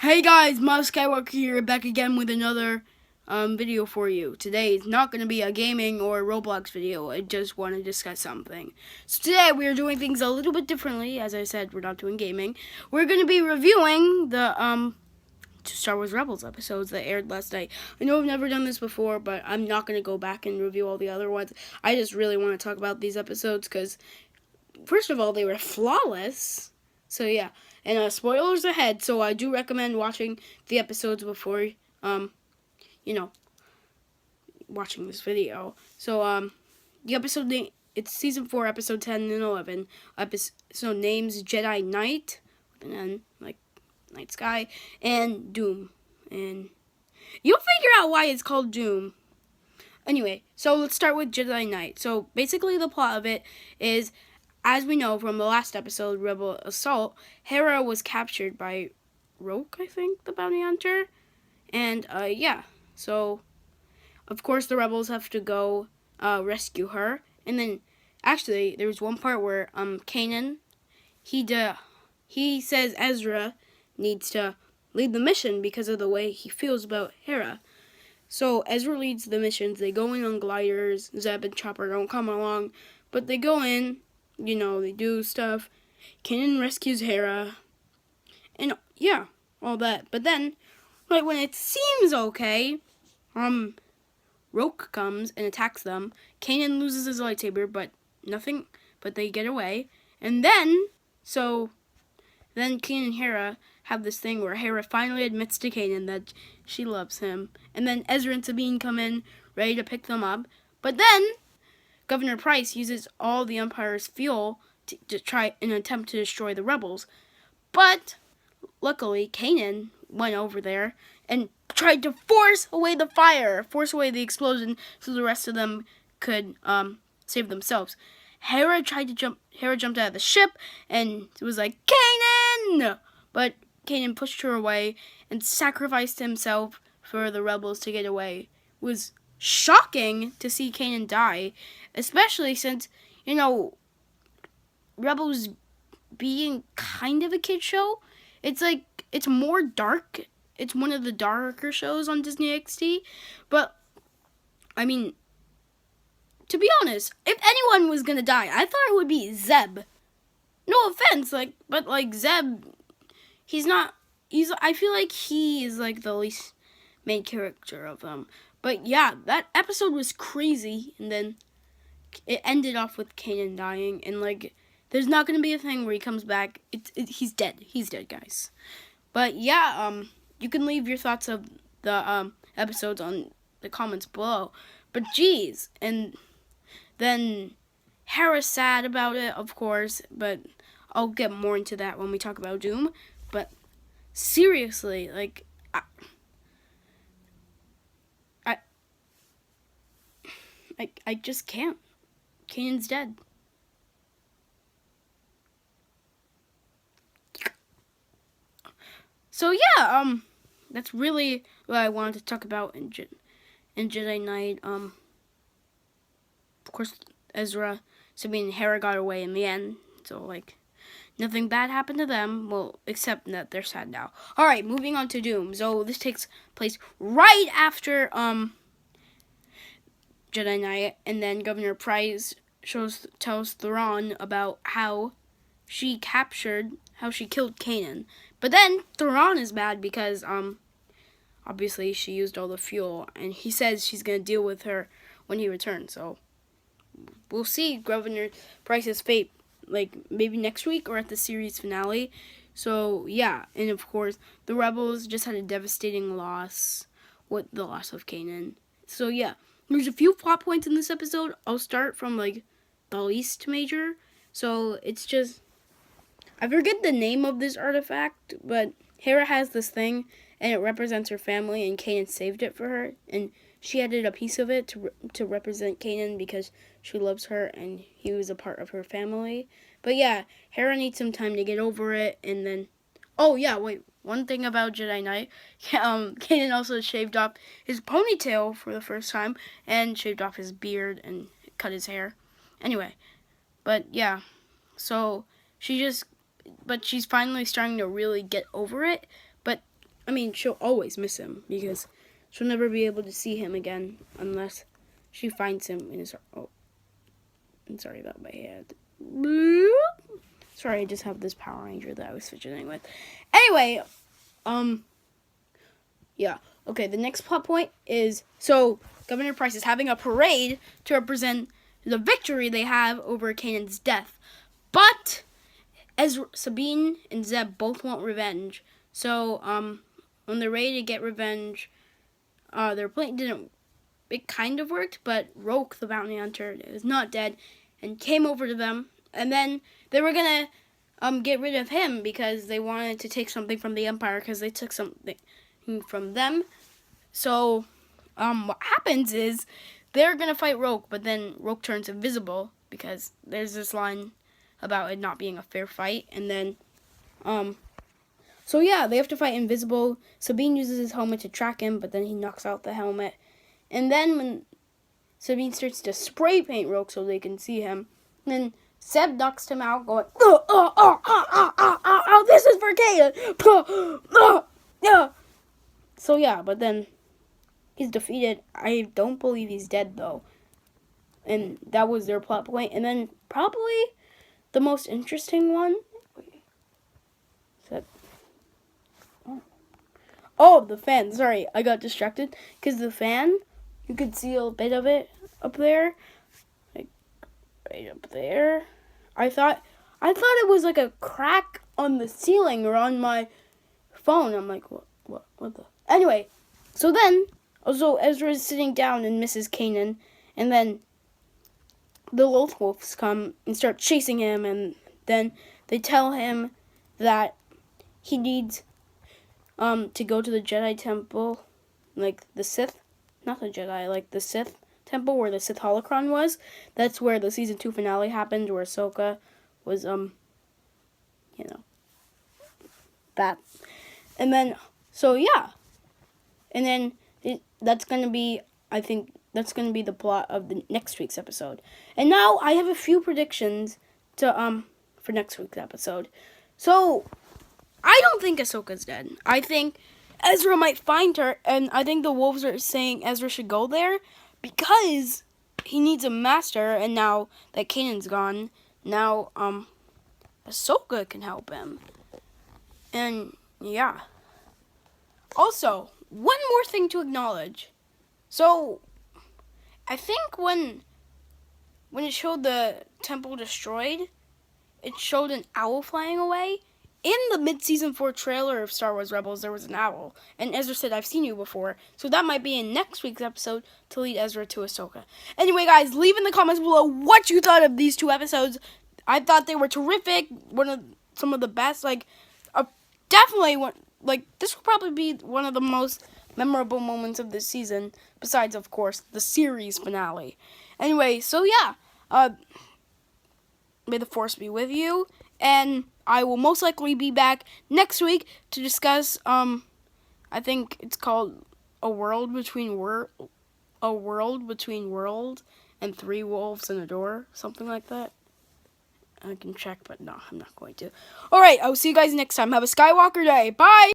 Hey guys, Miles Skywalker here, back again with another video for you. Today is not going to be a gaming or Roblox video. I just want to discuss something. So today we are doing things a little bit differently. As I said, we're not doing gaming. We're going to be reviewing the Star Wars Rebels episodes that aired last night. I know I've never done this before, but I'm not going to go back and review all the other ones. I just really want to talk about these episodes because, first of all, they were flawless. So yeah, and spoilers ahead. So I do recommend watching the episodes before, watching this video. So the episode name, it's season 4, episode 10 and 11. Episode names Jedi Knight, and then like Night Sky, and Doom, and you'll figure out why it's called Doom. Anyway, so let's start with Jedi Knight. So basically, the plot of it is, as we know from the last episode, Rebel Assault, Hera was captured by Roke, I think, the bounty hunter. And, so, of course, the rebels have to go rescue her. And then, actually, there was one part where Kanan, he says Ezra needs to lead the mission because of the way he feels about Hera. So, Ezra leads the missions. They go in on gliders. Zeb and Chopper don't come along, but they go in. They do stuff. Kanan rescues Hera. And, yeah, all that. But then, right when it seems okay, Roke comes and attacks them. Kanan loses his lightsaber, but they get away. And then Kanan and Hera have this thing where Hera finally admits to Kanan that she loves him. And then Ezra and Sabine come in, ready to pick them up. But then Governor Price uses all the Empire's fuel to try an attempt to destroy the rebels. But luckily, Kanan went over there and tried to force away the explosion, so the rest of them could save themselves. Hera jumped out of the ship and was like, Kanan! But Kanan pushed her away and sacrificed himself for the rebels to get away. It was shocking to see Kanan die, especially since, Rebels being kind of a kid show. It's more dark. It's one of the darker shows on Disney XD. But, I mean, to be honest, if anyone was gonna die, I thought it would be Zeb. No offense, but Zeb, I feel like he is the least main character of them. But yeah, that episode was crazy, and then it ended off with Kanan dying, and there's not gonna be a thing where he comes back. He's dead. He's dead, guys. But yeah, you can leave your thoughts of the episodes on the comments below. But geez, and then Hera's sad about it, of course, but I'll get more into that when we talk about Doom. But seriously, I just can't. Kanan's dead. So yeah, that's really what I wanted to talk about in Jedi Knight. Of course, Ezra, Sabine, and Hera got away in the end. So nothing bad happened to them. Well, except that they're sad now. All right, moving on to Doom. So this takes place right after Jedi Knight, and then Governor Price tells Thrawn about how she killed Kanan. But then Thrawn is mad because obviously she used all the fuel, and he says she's gonna deal with her when he returns. So we'll see Governor Price's fate maybe next week or at the series finale. So yeah, and of course the rebels just had a devastating loss with the loss of Kanan. So yeah, there's a few plot points in this episode. I'll start from the least major. So it's just, I forget the name of this artifact, but Hera has this thing, and it represents her family, and Kanan saved it for her, and she added a piece of it to represent Kanan because she loves her, and he was a part of her family. But yeah, Hera needs some time to get over it, and then, oh yeah, wait, one thing about Jedi Knight, Kanan also shaved off his ponytail for the first time, and shaved off his beard, and cut his hair. Anyway, but yeah, so she's finally starting to really get over it. But I mean, she'll always miss him because she'll never be able to see him again unless she finds him in his. Oh, I'm sorry about my head. Sorry, I just have this Power Ranger that I was fidgeting with. Anyway, yeah. Okay, the next plot point is, so Governor Price is having a parade to represent the victory they have over Kanan's death. But Ezra, Sabine and Zeb both want revenge. So, when they're ready to get revenge, their plan didn't, it kind of worked, but Roke, the bounty hunter, is not dead and came over to them. And then they were gonna get rid of him because they wanted to take something from the Empire because they took something from them. So, what happens is they're gonna fight Roke, but then Roke turns invisible because there's this line about it not being a fair fight. And then, so yeah, they have to fight invisible. Sabine uses his helmet to track him, but then he knocks out the helmet. And then when Sabine starts to spray paint Roke so they can see him, then Zeb knocks him out, going, oh, this is for Kanan. So yeah, but then he's defeated. I don't believe he's dead though. And that was their plot point. And then probably the most interesting one. Oh, the fan. Sorry, I got distracted because the fan, you could see a bit of it up there, like right up there. I thought it was like a crack on the ceiling or on my phone. I'm like, what the? Anyway, so then also Ezra is sitting down and misses Kanan, and then the Loth Wolves come and start chasing him, and then they tell him that he needs to go to the Jedi temple, like the Sith, not the Jedi, like the Sith temple where the Sith holocron was. That's where the season 2 finale happened, where Ahsoka was that. And then so yeah. And then that's going to be, I think that's going to be the plot of the next week's episode. And now I have a few predictions to for next week's episode. So I don't think Ahsoka's dead. I think Ezra might find her, and I think the wolves are saying Ezra should go there because he needs a master, and now that Kanan's gone, now Ahsoka can help him. And yeah. Also, one more thing to acknowledge. So, I think when it showed the temple destroyed, it showed an owl flying away. In the mid-season 4 trailer of Star Wars Rebels, there was an owl. And Ezra said, I've seen you before. So that might be in next week's episode to lead Ezra to Ahsoka. Anyway, guys, leave in the comments below what you thought of these 2 episodes. I thought they were terrific. Some of the best. Definitely one. This will probably be one of the most memorable moments of this season. Besides, of course, the series finale. Anyway, so yeah. May the Force be with you. And I will most likely be back next week to discuss, I think it's called A World Between World and 3 Wolves and a Door, something like that. I can check, but no, I'm not going to. Alright, I will see you guys next time. Have a Skywalker day. Bye!